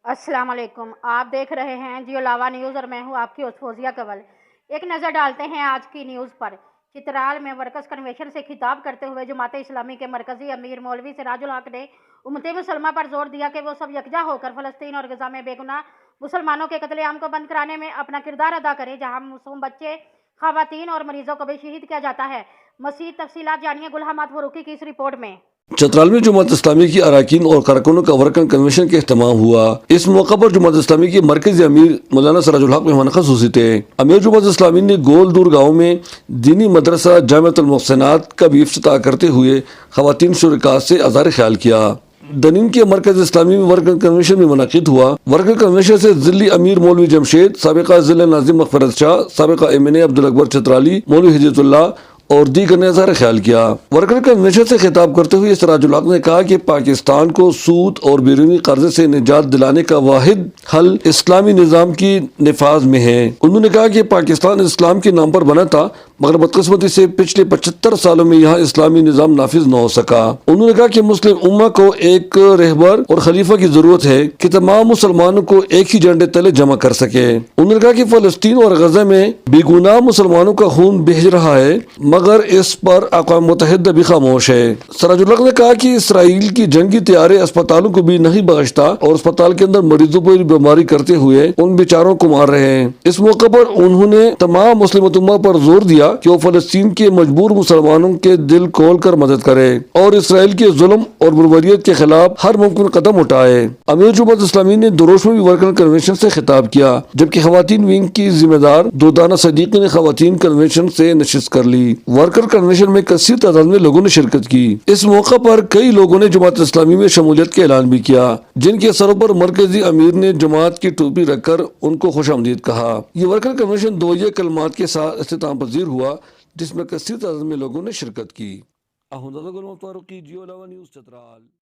السلام علیکم، آپ دیکھ رہے ہیں جیو لاوا نیوز اور میں ہوں آپ کی فوزیہ کنول۔ ایک نظر ڈالتے ہیں آج کی نیوز پر۔ چترال میں ورکرز کنونشن سے خطاب کرتے ہوئے جماعت اسلامی کے مرکزی امیر مولوی سراج الحق نے امت مسلمہ پر زور دیا کہ وہ سب یکجا ہو کر فلسطین اور غزہ میں بے گناہ مسلمانوں کے قتل عام کو بند کرانے میں اپنا کردار ادا کریں، جہاں معصوم بچے، خواتین اور مریضوں کو بھی شہید کیا جاتا ہے۔ مزید تفصیلات جانیے گل حماد فاروقی کی اس رپورٹ میں۔ چترال میں جماعت اسلامی کی اراکین اور کارکنوں کا ورکر کنونشن کا اہتمام ہوا۔ اس موقع پر جماعت اسلامی کے مرکزی امیر مولانا سراج الحق مہمان خصوصی تھے۔ امیر جماعت اسلامی نے گول دور گاؤں میں دینی مدرسہ جامعۃ المحسنات کا بھی افتتاح کرتے ہوئے خواتین شرکاء سے اظہار خیال کیا۔ دنین کے مرکز اسلامی میں ورکر کنونشن میں منعقد ہوا۔ ورکر کنونشن سے ضلعی امیر مولوی جمشید، سابقہ ضلع ناظم مغفرت شاہ، سابقہ MNA عبدالاکبر چترالی، مولوی ہدایت اللہ اور دیگر نے اظہار خیال کیا۔ ورکر کنونشن سے خطاب کرتے ہوئے سراج الحق نے کہا کہ پاکستان کو سود اور بیرونی قرضے سے نجات دلانے کا واحد حل اسلامی نظام کی نفاذ میں ہے۔ انہوں نے کہا کہ پاکستان اسلام کے نام پر بنا تھا، مگر بدقسمتی سے پچھلے 75 سالوں میں یہاں اسلامی نظام نافذ نہ ہو سکا۔ انہوں نے کہا کہ مسلم امہ کو ایک رہبر اور خلیفہ کی ضرورت ہے کہ تمام مسلمانوں کو ایک ہی جھنڈے تلے جمع کر سکے۔ انہوں نے کہا کہ فلسطین اور غزہ میں بے گناہ مسلمانوں کا خون بہہ رہا ہے، مگر اس پر اقوام متحدہ بھی خاموش ہے۔ سراج الحق نے کہا کہ اسرائیل کی جنگی طیارے اسپتالوں کو بھی نہیں بخشتا اور اسپتال کے اندر مریضوں پر بیماری کرتے ہوئے ان بیچاروں کو مار رہے ہیں۔ اس موقع پر انہوں نے تمام مسلم امہ پر زور دیا کہ وہ فلسطین کے مجبور مسلمانوں کے دل کھول کر مدد کرے اور اسرائیل کے ظلم اور بربریت کے خلاف ہر ممکن قدم اٹھائے۔ امیر جماعت اسلامی نے دروش میں بھی ورکر کنونشن سے خطاب کیا، جبکہ خواتین ونگ کی ذمہ دار دودانہ صدیقی نے خواتین کنونشن سے نشست کر لی۔ ورکر کنونشن میں کثیر تعداد میں لوگوں نے شرکت کی۔ اس موقع پر کئی لوگوں نے جماعت اسلامی میں شمولیت کا اعلان بھی کیا، جن کے سروں پر مرکزی امیر نے جماعت کی ٹوپی رکھ کر ان کو خوش آمدید کہا۔ یہ ورکر کنونشن دعائیہ کلمات کے ساتھ اختتام پذیر ہوا، جس میں کثیر تعداد میں لوگوں نے شرکت کی۔ گل حماد فاروقی، جیو لاوا نیوز، چترال۔